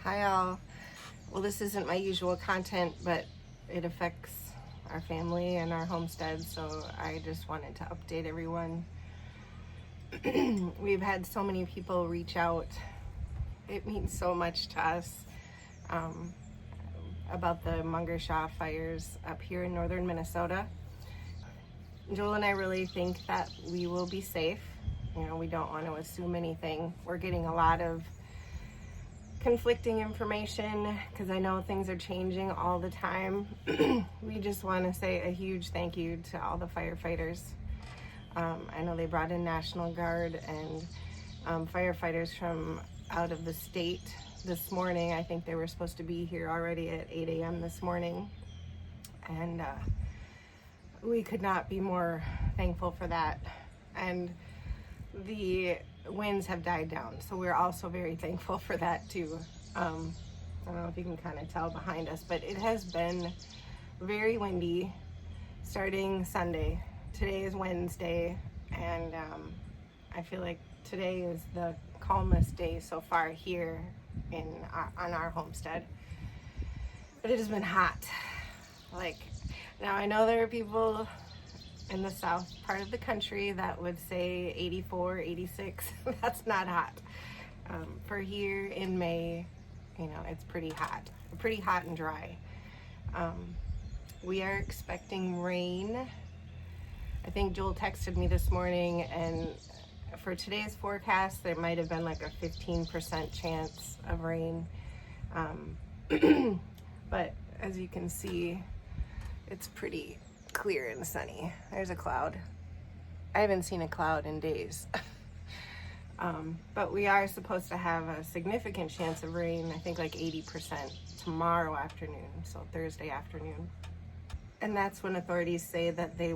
Hi all. Well, this isn't my usual content, but it affects our family and our homestead, so I just wanted to update everyone. We've had so many people reach out. It means so much to us about the Munger Shaw fires up here in northern Minnesota. Joel and I really think that we will be safe. We don't want to assume anything. We're getting a lot of conflicting information because I know things are changing all the time. We just want to say a huge thank you to all the firefighters. I know they brought in National Guard and firefighters from out of the state this morning. I think they were supposed to be here already at 8 a.m. this morning, and we could not be more thankful for that. And the winds have died down, so we're also very thankful for that too. I don't know if you can kind of tell behind us, but it has been very windy starting Sunday. Today is Wednesday, and I feel like today is the calmest day so far here on our homestead. But it has been hot. Now I know there are people in the south part of the country that would say 84, 86. That's not hot. For here in May, it's pretty hot and dry. We are expecting rain. I think Joel texted me this morning, and for today's forecast, there might have been like a 15% chance of rain. But as you can see, it's pretty clear and sunny. There's a cloud. I haven't seen a cloud in days. But we are supposed to have a significant chance of rain, I think like 80% tomorrow afternoon, so Thursday afternoon. And that's when authorities say that they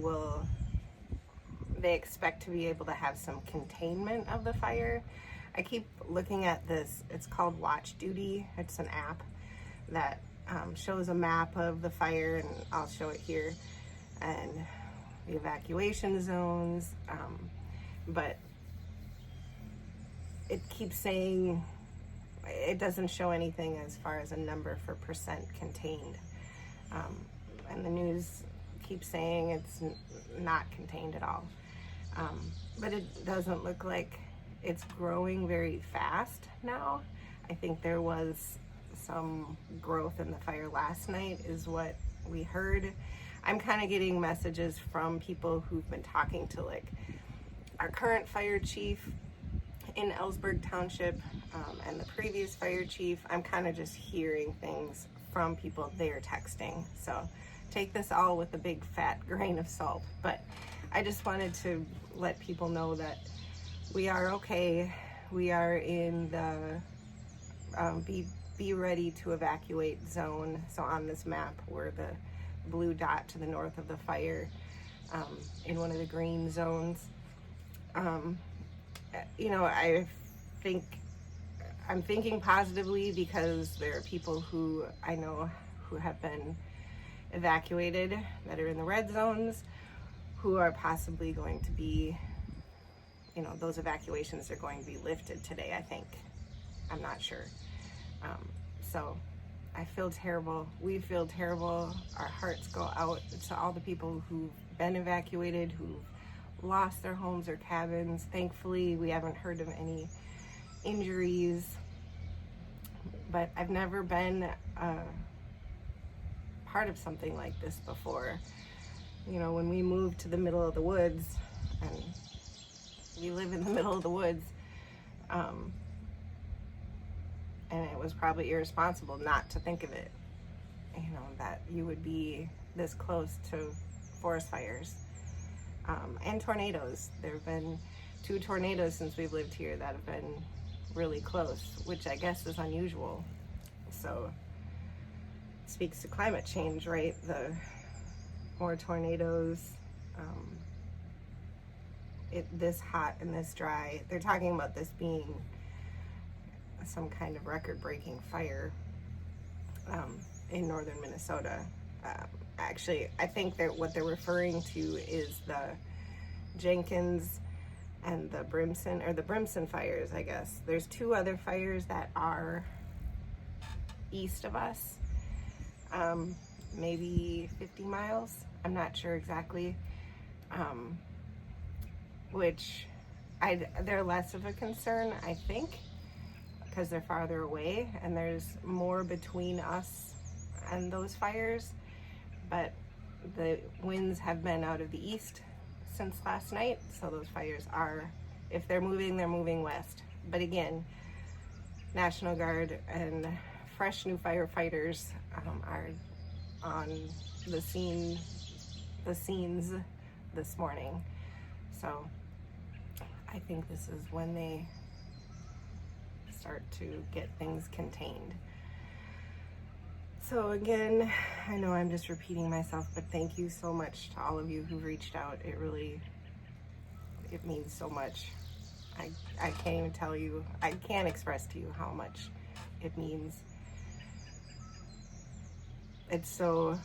expect to be able to have some containment of the fire. I keep looking at this, it's called Watch Duty. It's an app that shows a map of the fire, and I'll show it here, and the evacuation zones, but it keeps saying, it doesn't show anything as far as a number for percent contained, and the news keeps saying it's not contained at all, but it doesn't look like it's growing very fast now. I think there was some growth in the fire last night is what we heard. I'm kind of getting messages from people who've been talking to our current fire chief in Ellsburg Township and the previous fire chief. I'm kind of just hearing things from people they're texting. So take this all with a big fat grain of salt. But I just wanted to let people know that we are okay. We are in the be ready to evacuate zone. So on this map, we're the blue dot to the north of the fire, in one of the green zones. I'm thinking positively because there are people who I know who have been evacuated that are in the red zones, who are possibly going to be, those evacuations are going to be lifted today, I think. I'm not sure. So I feel terrible. We feel terrible. Our hearts go out to all the people who've been evacuated, who've lost their homes or cabins. Thankfully, we haven't heard of any injuries, but I've never been part of something like this before. When we moved to the middle of the woods, and we live in the middle of the woods, and it was probably irresponsible not to think of it, that you would be this close to forest fires and tornadoes. There have been 2 tornadoes since we've lived here that have been really close, which I guess is unusual. So it speaks to climate change, right? The more tornadoes, this hot and this dry. They're talking about this being some kind of record-breaking fire in northern Minnesota. Actually, I think that what they're referring to is the Jenkins and the Brimson fires, I guess. There's 2 other fires that are east of us, maybe 50 miles. I'm not sure exactly, which they're less of a concern, I think, because they're farther away and there's more between us and those fires. But the winds have been out of the east since last night, so those fires are, if they're moving west. But again, National Guard and fresh new firefighters are on the scenes this morning. So I think this is when they start to get things contained. So again, I know I'm just repeating myself, but thank you so much to all of you who've reached out. It means so much. I can't even tell you, I can't express to you how much it means. It's so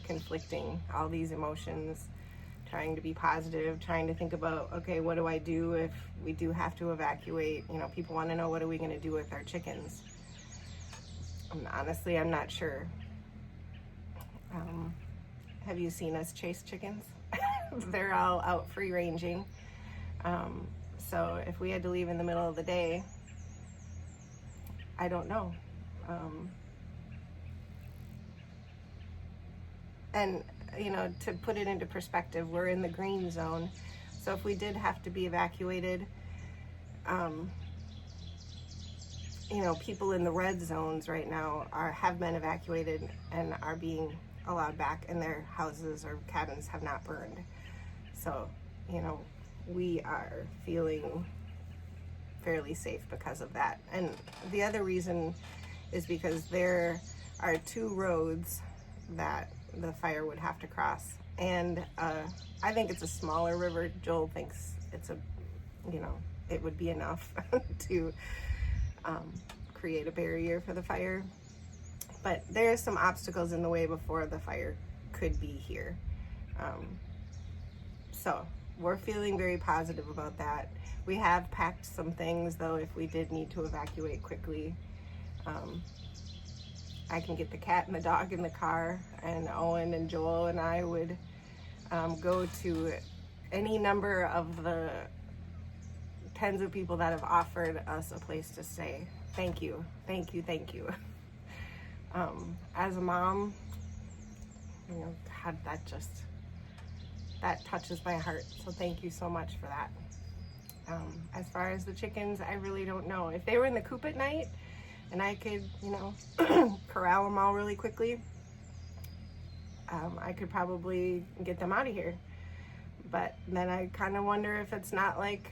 conflicting, all these emotions, trying to be positive, trying to think about, okay, what do I do if we do have to evacuate? You know, people want to know, what are we going to do with our chickens? And honestly, I'm not sure. Have you seen us chase chickens? They're all out free ranging. So if we had to leave in the middle of the day, I don't know. And, you know, to put it into perspective, we're in the green zone. So if we did have to be evacuated, you know, people in the red zones right now have been evacuated and are being allowed back, and their houses or cabins have not burned. So, you know, we are feeling fairly safe because of that. And the other reason is because there are 2 roads that the fire would have to cross. And I think it's a smaller river. Joel thinks it's it would be enough to create a barrier for the fire. But there's some obstacles in the way before the fire could be here. So we're feeling very positive about that. We have packed some things, though, if we did need to evacuate quickly. I can get the cat and the dog in the car, and Owen and Joel and I would go to any number of the tens of people that have offered us a place to stay. Thank you, thank you, thank you. As a mom, you know, God, that touches my heart. So thank you so much for that. As far as the chickens, I really don't know. If they were in the coop at night and I could, you know, corral them all really quickly, I could probably get them out of here. But then I kind of wonder if it's not like,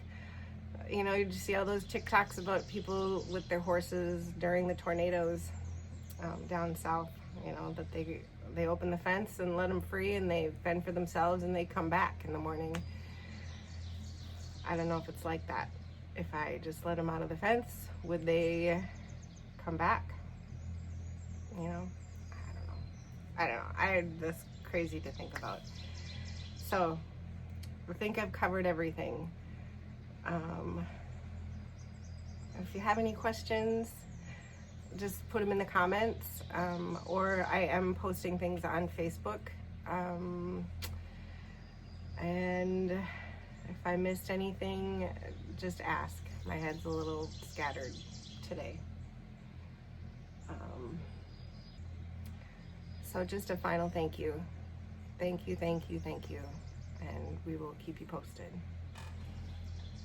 you know, you see all those TikToks about people with their horses during the tornadoes down south, you know, that they open the fence and let them free and they fend for themselves and they come back in the morning. I don't know if it's like that. If I just let them out of the fence, would they come back? You know, I don't know. That's crazy to think about. So I think I've covered everything. If you have any questions, just put them in the comments, or I am posting things on Facebook. And if I missed anything, just ask. My head's a little scattered today. So just a final thank you. Thank you, thank you, thank you. And we will keep you posted.